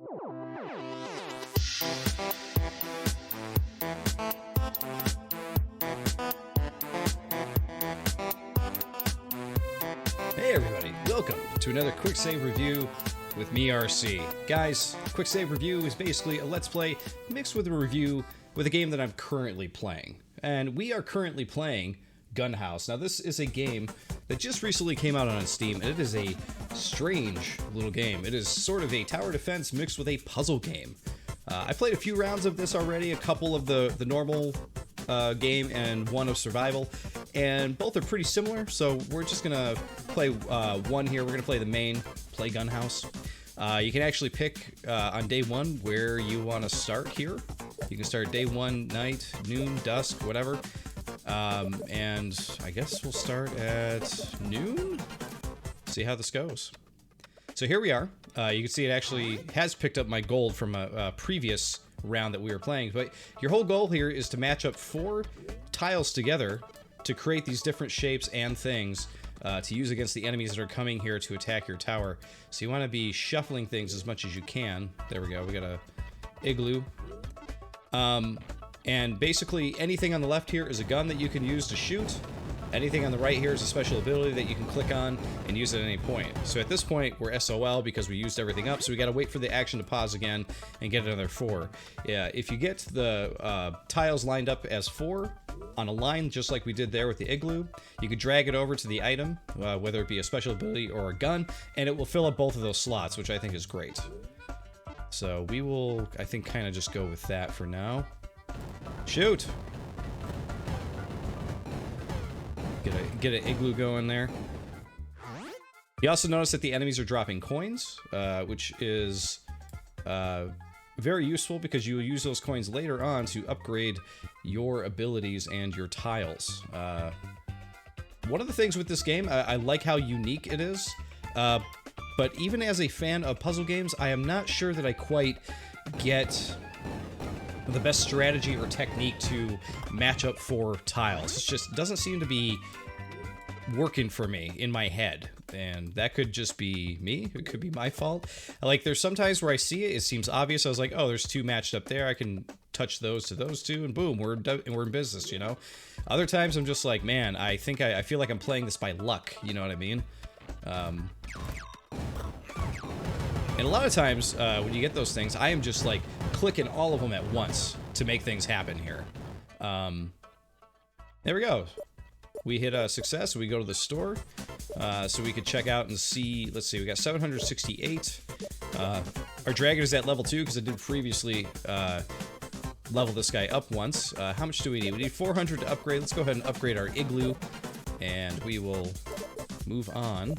Hey everybody, welcome to another Quicksave Review with me, RC. Guys, Quicksave Review is basically a Let's Play mixed with a review with a game that I'm currently playing. And we are currently playing Gunhouse. Now this is a game that just recently came out on Steam, and it is a strange little game. It is sort of a tower defense mixed with a puzzle game. I played a few rounds of this already, a couple of the normal game and one of survival, and both are pretty similar, so we're just gonna play one here. We're gonna play the main, play Gunhouse. You can actually pick on day one where you want to start here. You can start day one, night, noon, dusk, whatever. And I guess we'll start at noon? See how this goes. So here we are. You can see it actually has picked up my gold from a previous round that we were playing, but your whole goal here is to match up 4 tiles together to create these different shapes and things to use against the enemies that are coming here to attack your tower. So you want to be shuffling things as much as you can. There we go, we got a igloo. And basically anything on the left here is a gun that you can use to shoot. Anything on the right here is a special ability that you can click on and use at any point. So at this point, we're SOL because we used everything up, so we gotta wait for the action to pause again and get another 4. Yeah, if you get the tiles lined up as 4 on a line, just like we did there with the igloo, you could drag it over to the item, whether it be a special ability or a gun, and it will fill up both of those slots, which I think is great. So we will, I think, kind of just go with that for now. Shoot! Get an igloo going there. You also notice that the enemies are dropping coins, which is very useful because you will use those coins later on to upgrade your abilities and your tiles. One of the things with this game, I like how unique it is, but even as a fan of puzzle games, I am not sure that I quite get the best strategy or technique to match up 4 tiles. It just doesn't seem to be working for me in my head, and that could just be me. It could be my fault. Like, there's sometimes where I see it, it seems obvious. I was like, oh, there's 2 matched up there. I can touch those to those 2, and boom, we're in business, you know? Other times I'm just like, man, I think I feel like I'm playing this by luck, you know what I mean? And a lot of times, when you get those things, I am just like clicking all of them at once to make things happen here. There we go. We hit a success. We go to the store, so we could check out and see. Let's see, we got 768. Our dragon is at level 2 because I did previously level this guy up once. How much do we need? We need 400 to upgrade. Let's go ahead and upgrade our igloo, and we will move on,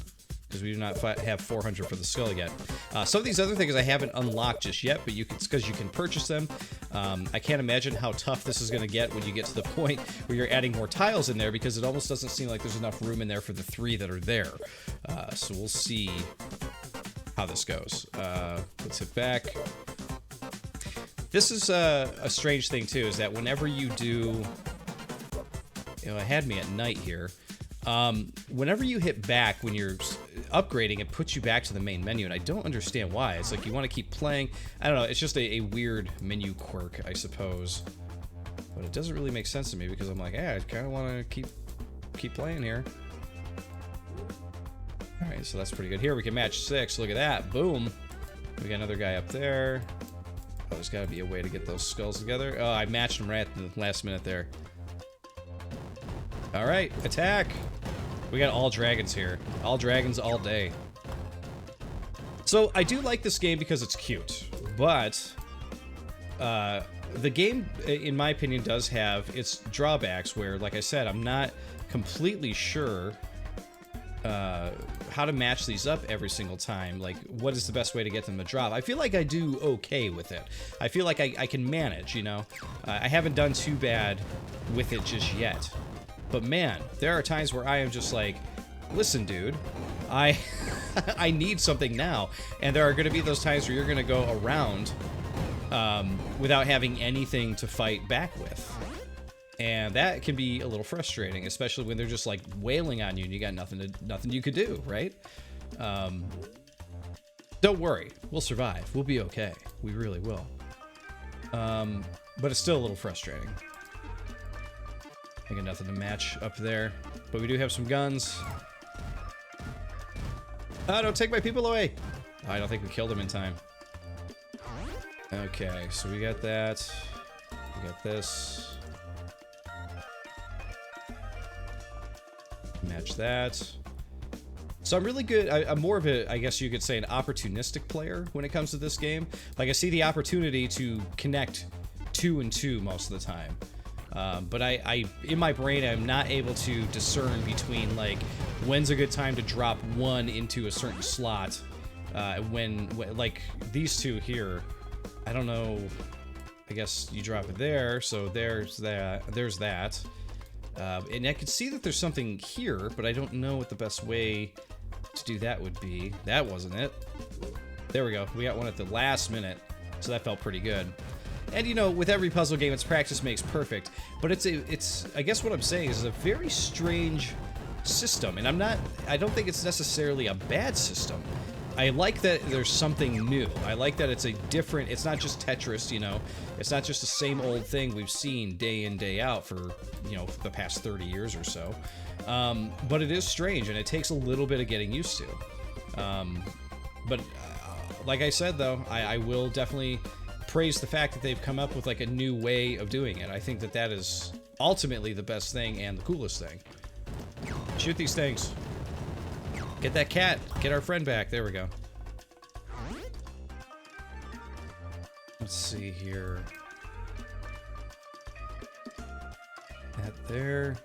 because we do not have 400 for the skull yet. Some of these other things I haven't unlocked just yet, but it's because you can purchase them. I can't imagine how tough this is going to get when you get to the point where you're adding more tiles in there, because it almost doesn't seem like there's enough room in there for the 3 that are there. So we'll see how this goes. Let's hit back. This is a strange thing too, is that whenever you do... You know, it had me at night here. Whenever you hit back when you're upgrading, it puts you back to the main menu, and I don't understand why. It's like you want to keep playing. I don't know, it's just a weird menu quirk, I suppose. But it doesn't really make sense to me, because I'm like, yeah, I kind of want to keep playing here. Alright, so that's pretty good. Here we can match 6, look at that, boom. We got another guy up there. Oh, there's got to be a way to get those skulls together. Oh, I matched them right at the last minute there. Alright, attack! We got all dragons here. All dragons all day. So, I do like this game because it's cute, but the game, in my opinion, does have its drawbacks where, like I said, I'm not completely sure how to match these up every single time. Like, what is the best way to get them to drop? I feel like I do okay with it. I feel like I can manage, you know? I haven't done too bad with it just yet. But man, there are times where I am just like, listen, dude, I need something now. And there are going to be those times where you're going to go around without having anything to fight back with. And that can be a little frustrating, especially when they're just like wailing on you and you got nothing you could do, right? Don't worry, we'll survive. We'll be okay. We really will. But it's still a little frustrating. I got nothing to match up there, but we do have some guns. Oh, don't take my people away! I don't think we killed him in time. Okay, so we got that. We got this. Match that. So I'm really good. I'm more of a, I guess you could say, an opportunistic player when it comes to this game. Like, I see the opportunity to connect 2 and 2 most of the time. But I, in my brain, I'm not able to discern between, like, when's a good time to drop 1 into a certain slot. When, like, these two here, I don't know. I guess you drop it there, so there's that. There's that. And I could see that there's something here, but I don't know what the best way to do that would be. That wasn't it. There we go. We got one at the last minute, so that felt pretty good. And, you know, with every puzzle game, it's practice makes perfect. But it's I guess what I'm saying is a very strange system. And I don't think it's necessarily a bad system. I like that there's something new. I like that it's a different, it's not just Tetris, you know. It's not just the same old thing we've seen day in, day out for, you know, the past 30 years or so. But it is strange, and it takes a little bit of getting used to. But like I said, though, I will definitely praise the fact that they've come up with, like, a new way of doing it. I think that that is ultimately the best thing and the coolest thing. Shoot these things. Get that cat. Get our friend back. There we go. Let's see here. That there.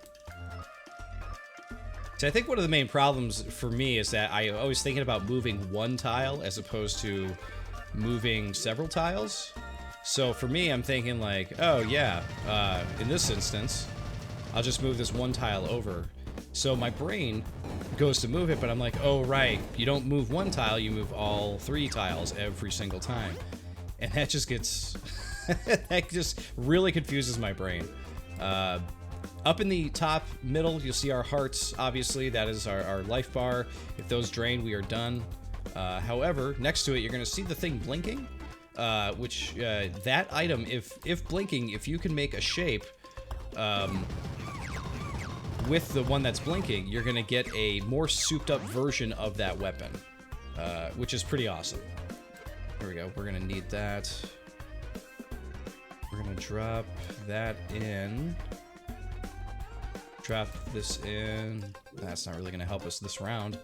So I think one of the main problems for me is that I always thinking about moving one tile as opposed to moving several tiles. So for me, I'm thinking like, oh yeah, in this instance, I'll just move this one tile over. So my brain goes to move it, but I'm like, oh right, you don't move one tile, you move all 3 tiles every single time. And that just gets, that just really confuses my brain. Up in the top middle, you'll see our hearts, obviously, that is our life bar. If those drain, we are done. However, next to it, you're gonna see the thing blinking, which, that item, if blinking, if you can make a shape, with the one that's blinking, you're gonna get a more souped up version of that weapon, which is pretty awesome. There we go, we're gonna need that. We're gonna drop that in. Drop this in. That's not really gonna help us this round.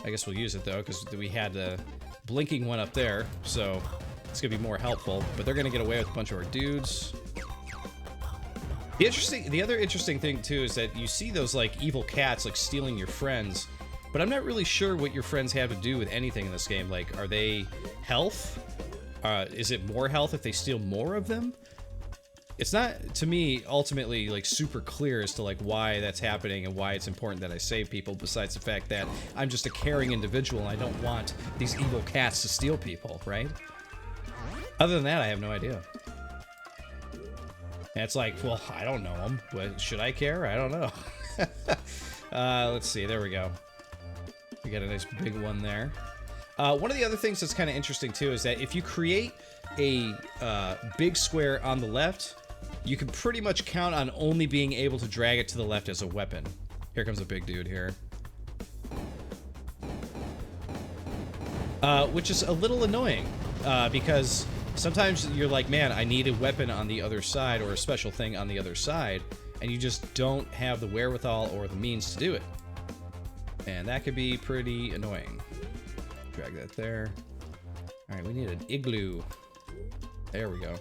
I guess we'll use it though, because we had a blinking one up there, so it's gonna be more helpful. But they're gonna get away with a bunch of our dudes. The other interesting thing too is that you see those like evil cats like stealing your friends, but I'm not really sure what your friends have to do with anything in this game. Like, are they health? Is it more health if they steal more of them? It's not, to me, ultimately, like, super clear as to, like, why that's happening and why it's important that I save people, besides the fact that I'm just a caring individual and I don't want these evil cats to steal people, right? Other than that, I have no idea. And it's like, well, I don't know them, but should I care? I don't know. Let's see, there we go. We got a nice big one there. One of the other things that's kind of interesting, too, is that if you create a big square on the left, you can pretty much count on only being able to drag it to the left as a weapon. Here comes a big dude here. Which is a little annoying, because sometimes you're like, man, I need a weapon on the other side or a special thing on the other side, and you just don't have the wherewithal or the means to do it. And that could be pretty annoying. Drag that there. All right, we need an igloo. There we go.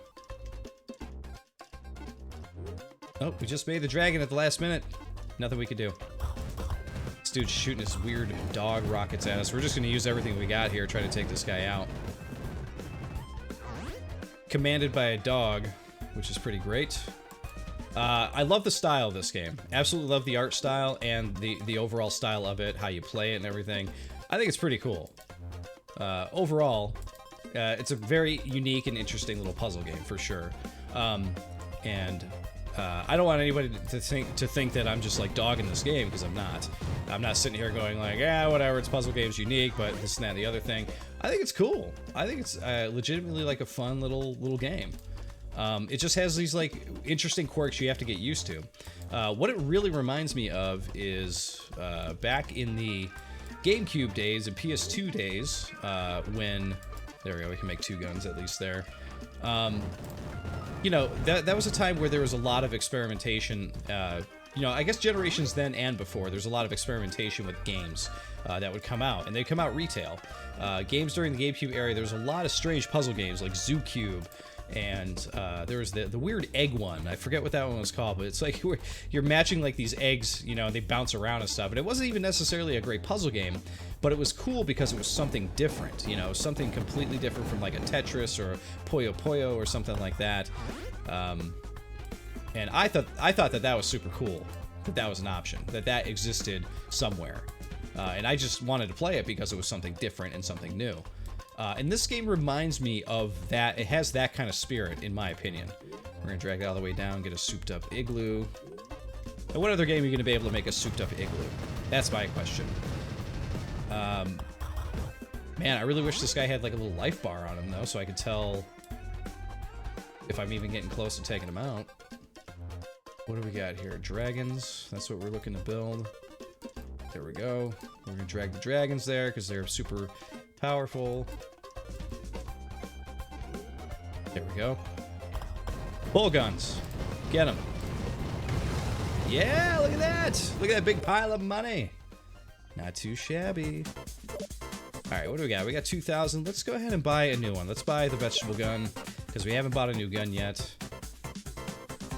Oh, we just made the dragon at the last minute. Nothing we could do. This dude's shooting his weird dog rockets at us. We're just gonna use everything we got here, try to take this guy out. Commanded by a dog, which is pretty great. I love the style of this game. Absolutely love the art style and the overall style of it, how you play it and everything. I think it's pretty cool. Overall, it's a very unique and interesting little puzzle game, for sure. And I don't want anybody to think that I'm just like dogging this game, because I'm not. I'm not sitting here going like, yeah, whatever, it's puzzle games unique, but this and that and the other thing. I think it's cool. I think it's legitimately like a fun little game. It just has these like interesting quirks you have to get used to. What it really reminds me of is back in the GameCube days and PS2 days, when, there we go, we can make 2 guns at least there. You know, that was a time where there was a lot of experimentation. You know, I guess generations then and before, there's a lot of experimentation with games that would come out, and they'd come out retail. Games during the GameCube era, there was a lot of strange puzzle games like Zoo Cube, and there was the weird egg one. I forget what that one was called, but it's like you're matching like these eggs, you know, and they bounce around and stuff. And it wasn't even necessarily a great puzzle game, but it was cool because it was something different, you know, something completely different from like a Tetris or a Puyo Puyo or something like that. And I thought that was super cool, that was an option, that existed somewhere. And I just wanted to play it because it was something different and something new. And this game reminds me of that. It has that kind of spirit, in my opinion. We're going to drag that all the way down, get a souped-up igloo. And what other game are you going to be able to make a souped-up igloo? That's my question. Man, I really wish this guy had like a little life bar on him, though, so I could tell if I'm even getting close to taking him out. What do we got here? Dragons. That's what we're looking to build. There we go. We're going to drag the dragons there because they're super powerful. There we go. Bull guns. Get them. Yeah, look at that. Look at that big pile of money. Not too shabby. All right, what do we got? We got 2,000. Let's go ahead and buy a new one. Let's buy the vegetable gun because we haven't bought a new gun yet.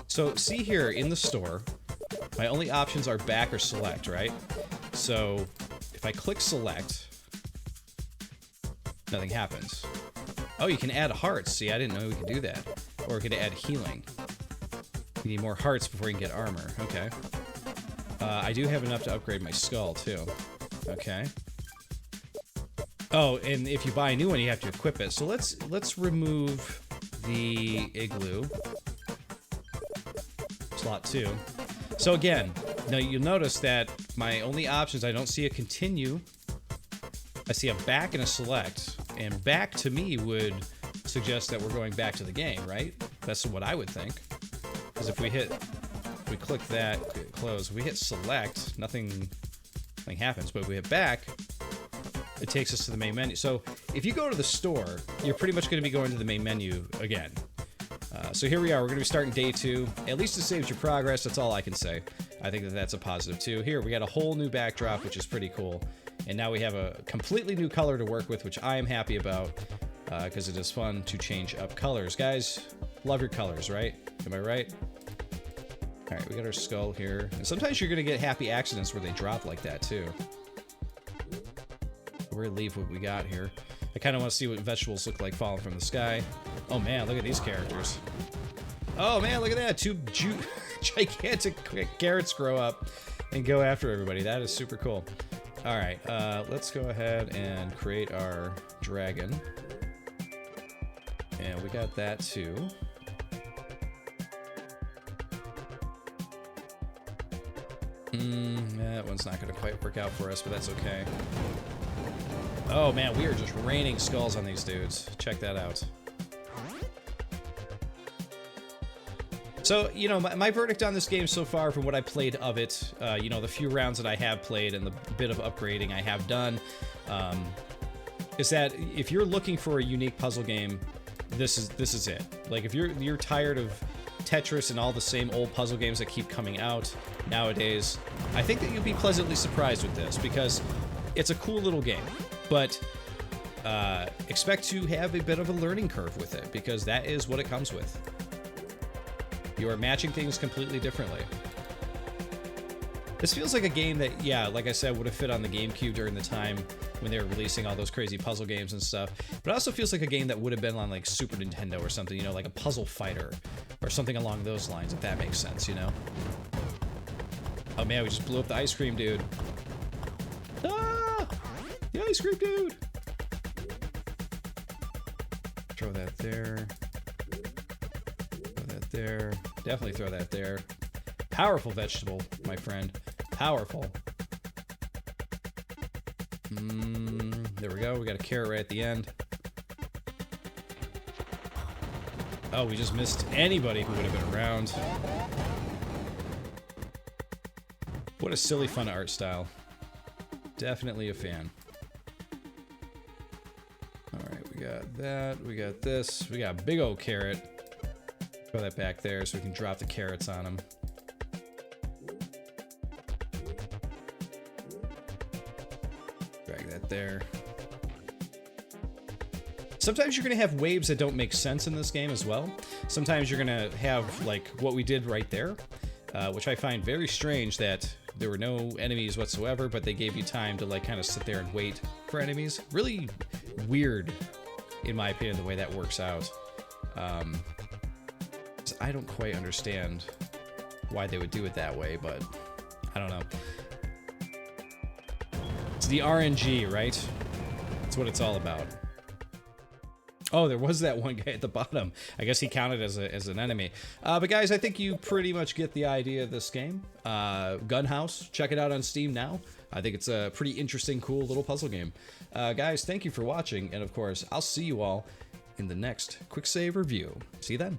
So see here in the store, my only options are back or select, right? So if I click select, nothing happens. Oh, you can add hearts. See, I didn't know we could do that. Or we could add healing. We need more hearts before we can get armor. Okay. I do have enough to upgrade my skull, too. Okay. Oh, and if you buy a new one, you have to equip it. So let's remove the igloo. Slot 2. So again, now you'll notice that my only options, I don't see a continue. I see a back and a select. And back to me would suggest that we're going back to the game, right? That's what I would think. Because if we click that, close, if we hit select, nothing happens. But if we hit back, it takes us to the main menu. So if you go to the store, you're pretty much going to be going to the main menu again. So here we are. We're going to be starting day 2. At least it saves your progress. That's all I can say. I think that that's a positive too. Here we got a whole new backdrop, which is pretty cool. And now we have a completely new color to work with, which I am happy about because it is fun to change up colors. Guys, love your colors, right? Am I right? All right, we got our skull here. And sometimes you're going to get happy accidents where they drop like that too. We're going to leave what we got here. I kind of want to see what vegetables look like falling from the sky. Oh man, look at these characters. Oh man, look at that. 2 gigantic carrots grow up and go after everybody. That is super cool. All right, let's go ahead and create our dragon. And we got that too. That one's not going to quite work out for us, but that's okay. Oh man, we are just raining skulls on these dudes. Check that out. So, you know, my verdict on this game so far from what I played of it, you know, the few rounds that I have played and the bit of upgrading I have done, is that if you're looking for a unique puzzle game, this is it. Like, if you're tired of Tetris and all the same old puzzle games that keep coming out nowadays, I think that you'll be pleasantly surprised with this because it's a cool little game. But expect to have a bit of a learning curve with it because that is what it comes with. You are matching things completely differently. This feels like a game that, yeah, like I said, would have fit on the GameCube during the time when they were releasing all those crazy puzzle games and stuff. But it also feels like a game that would have been on like Super Nintendo or something, you know, like a puzzle fighter or something along those lines, if that makes sense, you know? Oh man, we just blew up the ice cream dude. Ah! The ice cream dude! Throw that there. Throw that there. Definitely throw that there. Powerful vegetable, my friend. Powerful. There we go. We got a carrot right at the end. Oh, we just missed anybody who would have been around. What a silly, fun art style. Definitely a fan. Alright, we got that. We got this. We got a big old carrot. Throw that back there so we can drop the carrots on them. Drag that there. Sometimes you're going to have waves that don't make sense in this game as well. Sometimes you're going to have, like, what we did right there, which I find very strange that there were no enemies whatsoever, but they gave you time to, like, kind of sit there and wait for enemies. Really weird, in my opinion, the way that works out. I don't quite understand why they would do it that way, but I don't know. It's the RNG, right? That's what it's all about. Oh, there was that one guy at the bottom. I guess he counted as an enemy. But guys, I think you pretty much get the idea of this game. Gunhouse, check it out on Steam now. I think it's a pretty interesting, cool little puzzle game. Guys, thank you for watching, and of course, I'll see you all in the next Quicksave review. See you then.